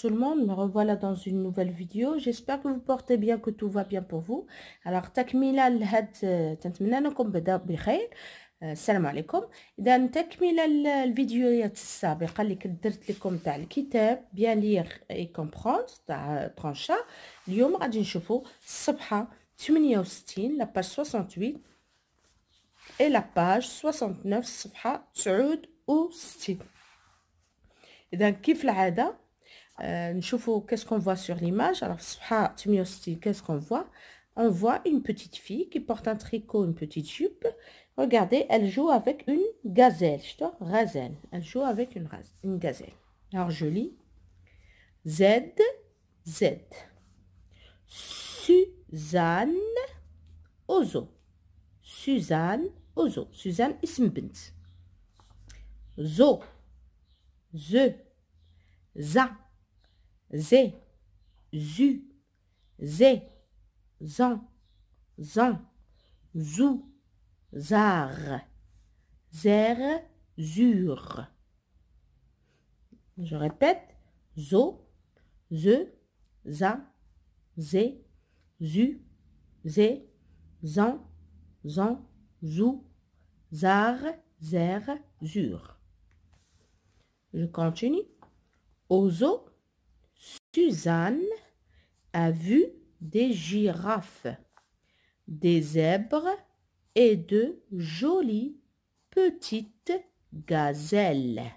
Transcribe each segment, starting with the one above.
tout le monde, me revoilà dans une nouvelle vidéo. J'espère que vous portez bien, que tout va bien pour vous. Alors تكملة لهاد تنتمنى انكم بدأ بخير. السلام عليكم. اذا تكملة الفيديوهات السابقة اللي كنت درت لكم تاع الكتاب بيان ليغ اي كومبروند تاع طرونشا. اليوم غادي نشوفوا الصفحة 68 لا باج 68 et la page 69 الصفحة 69. إذا كيف العادة نشوفوا qu'est-ce qu'on voit sur l'image. Alors الصفحة 68 qu'est-ce qu'on voit? On voit une petite fille qui porte un tricot, une petite jupe. Regardez, elle joue avec une gazelle. Gazelle. Elle joue avec une gazelle. Alors je lis. Z, Z. Suzanne Ozo. Suzanne Ozo. Suzanne اسم بنت. Zo. Ze. Za. Ze. Zu. Ze. Zan. Zan. Zou. Zar. Zer. Zur. Je répète. Zo. Ze. Za. Ze. Zu. Ze. Zan. Zan. Zou. Zar. Zer. Zur. Je continue. Ozo, Suzanne a vu des girafes, des zèbres et de jolies petites gazelles.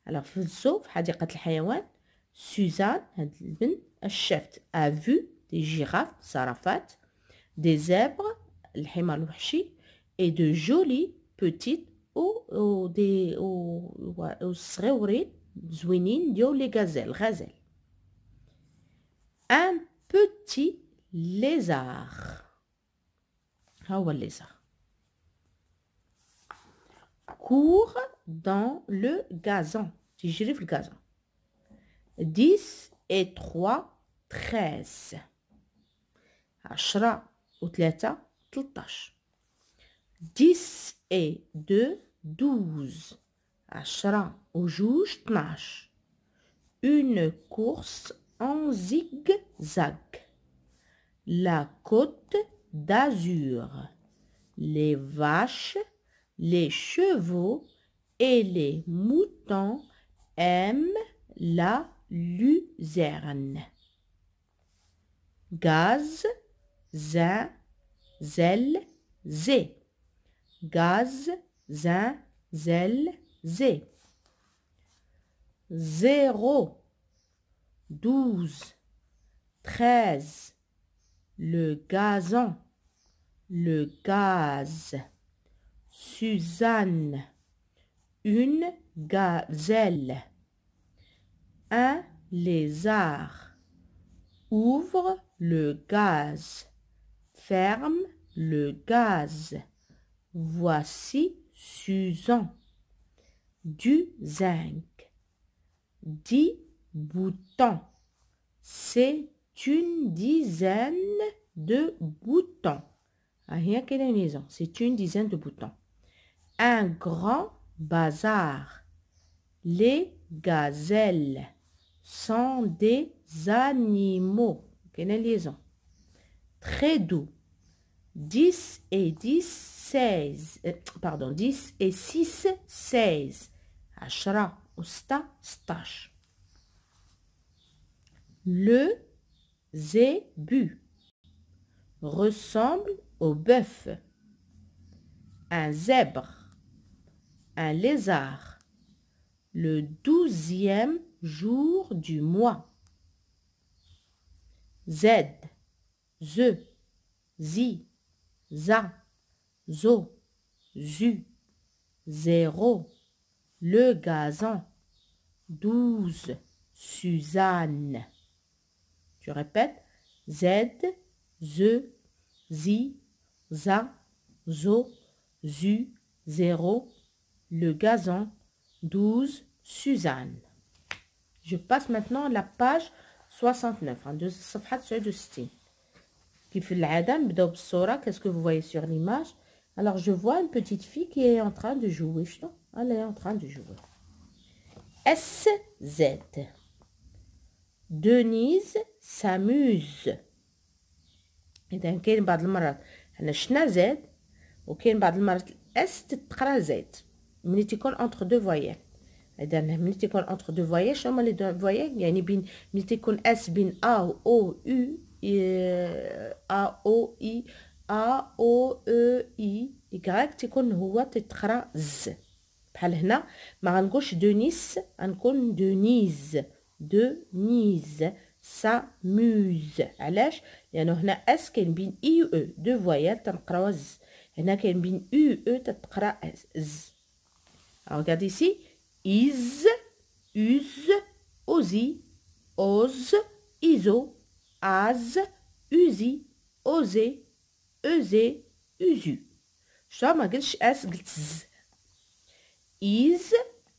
Alors, في الزو في حديقة الحيوان سوزان هاد البنت الشفت a vu des girafes زرافات, des zèbres الحمار الوحشي et de jolies petites ou صغيورين زوينين ديال لي غازيل. Un petit lézard. ها هو الليزار. Court dans le gazon. تجري في الغازون. 10 et 3 13. 10 و 3 13. 10 et 2 12. 10 و 2 12. Une course en zigzag. La côte d'Azur. Les vaches, les chevaux et les moutons aiment la luzerne. Gaz, zin, zel, zé. Gaz, zin, zel, zé. 0, 12, 13. Le gazon, le gaz. Suzanne, une gazelle. Un lézard. Ouvre le gaz. Ferme le gaz. Voici Suzanne. Du zinc. 10 boutons. C'est une dizaine de boutons. C'est une dizaine de boutons. Un grand bazar. Les gazelles sont des animaux. Très doux. 10 et 10, 16. Pardon, 10 et 6, 16. 10 و 6 16. Le zébu ressemble au bœuf. Un zèbre. Un lézard. Le 12e jour du mois. Z. Ze. Zi. Za. Zo. Zu. 0. Le gazon. 12. Suzanne. Je répète. Z. Ze. Zi. Za. Zo. Zu. 0. Le gazon. 12. Suzanne. Je passe maintenant à la page 69. صفحة 69. كيف العادة نبداو بالصورة. Qu'est-ce que vous voyez sur l'image? Alors je vois une petite fille qui est en train de jouer. Elle est en train de jouer. SZ. Denise s'amuse. إذا كاين بعض المرات حنا شفنا زاد وكاين بعض المرات الاس تتقرا زاد ملي تيكون انتر دو فوايال. إذا ملي تيكون انتر دو فوايال شنو هما لي دو فوايال؟ يعني بين ملي تيكون اس بين ا و او يو ا او اي ا او او اي يكراك تيكون هو تتقرا ز. بحال هنا ما غنقولش دونيس غنكون دونيز. دونيز s'amuse. علاش؟ لانه هنا اس كاين بين اي و او دو فوايال تنقراو ز. هنا كاين بين او او تتقرا ز. regarde ici is use osi ose iso as usi osé usé usu. شتا ما قلتش اس قلت ز. is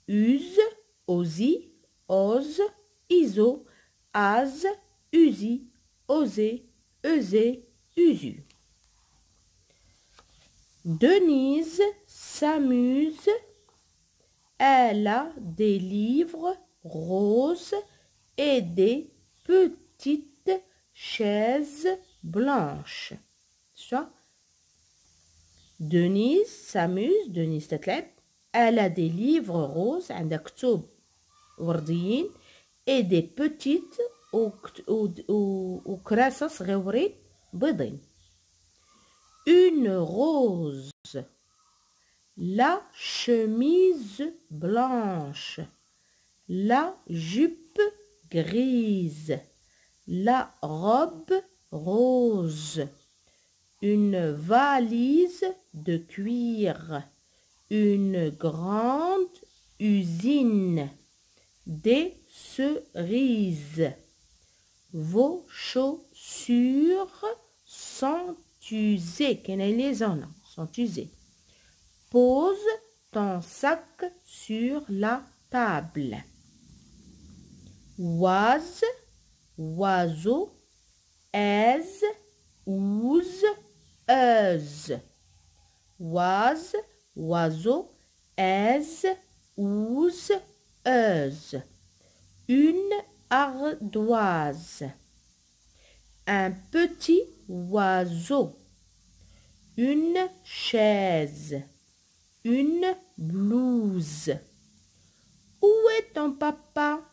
use osi ose iso as usi osé usé usu. Denise s'amuse. Elle a des livres roses et des petites chaises blanches. Denise s'amuse. Denise تتلعب. Elle a des livres roses. عندها كتب ورديين. Et des petites وكراسة صغيورين بيضين. Une rose. La chemise blanche, la jupe grise, la robe rose, une valise de cuir, une grande usine, des cerises. Vos chaussures sont usées. Sont usées. Pose ton sac sur la table. Was, oiseau, aise, ouse, euse. Was, oiseau, aise, ouse, euse. Une ardoise. Un petit oiseau. Une chaise. Une blouse. Où est ton papa?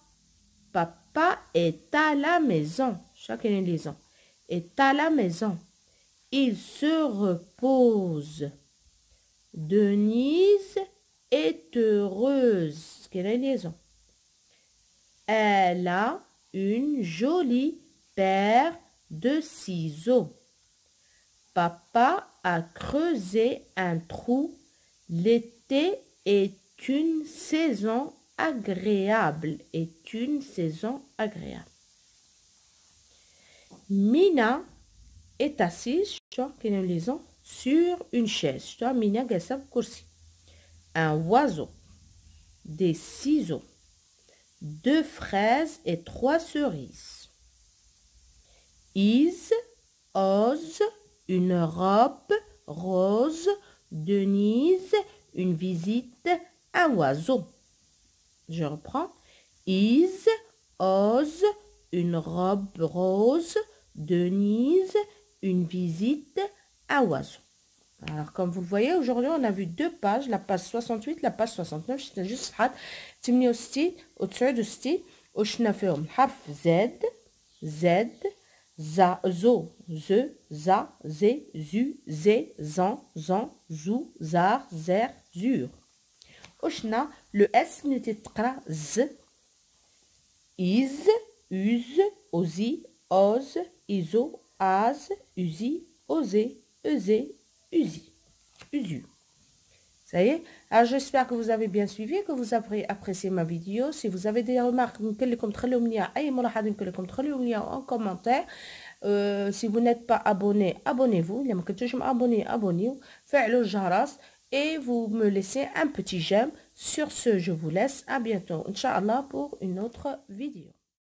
Papa est à la maison. Chacune liaison. Est à la maison. Il se repose. Denise est heureuse. Quelle liaison? Elle a une jolie paire de ciseaux. Papa a creusé un trou. L'été est une saison agréable. Est une saison agréable. Mina est assise sur une chaise. Mina un oiseau. Des ciseaux. 2 fraises et 3 cerises. Is, ose, une robe rose. Denise, une visite, un oiseau. Je reprends. Is, ose, une robe rose. Denise, une visite, un oiseau. Alors, comme vous le voyez, aujourd'hui, on a vu 2 pages, la page 68, la page 69. شفنا جوج صفحات 68 و 69 وشفنا فيهم الحرف زد زد za, zo, ze, za, ze, zu, ze, zan, zan, zou, zar, zer, zur. وشنا لو اس اللي تتقرا ز. is, use, osi, ose, iso, as, usi, osé, eusé, usi, usu. Ça y est. Alors j'espère que vous avez bien suivi, que vous avez apprécié ma vidéo. Si vous avez des remarques, en commentaire. Si vous n'êtes pas abonné, abonnez-vous. Abonnez-vous. Faites le jaras et vous me laissez un petit j'aime. Sur ce, je vous laisse. À bientôt, Inch'Allah, pour une autre vidéo.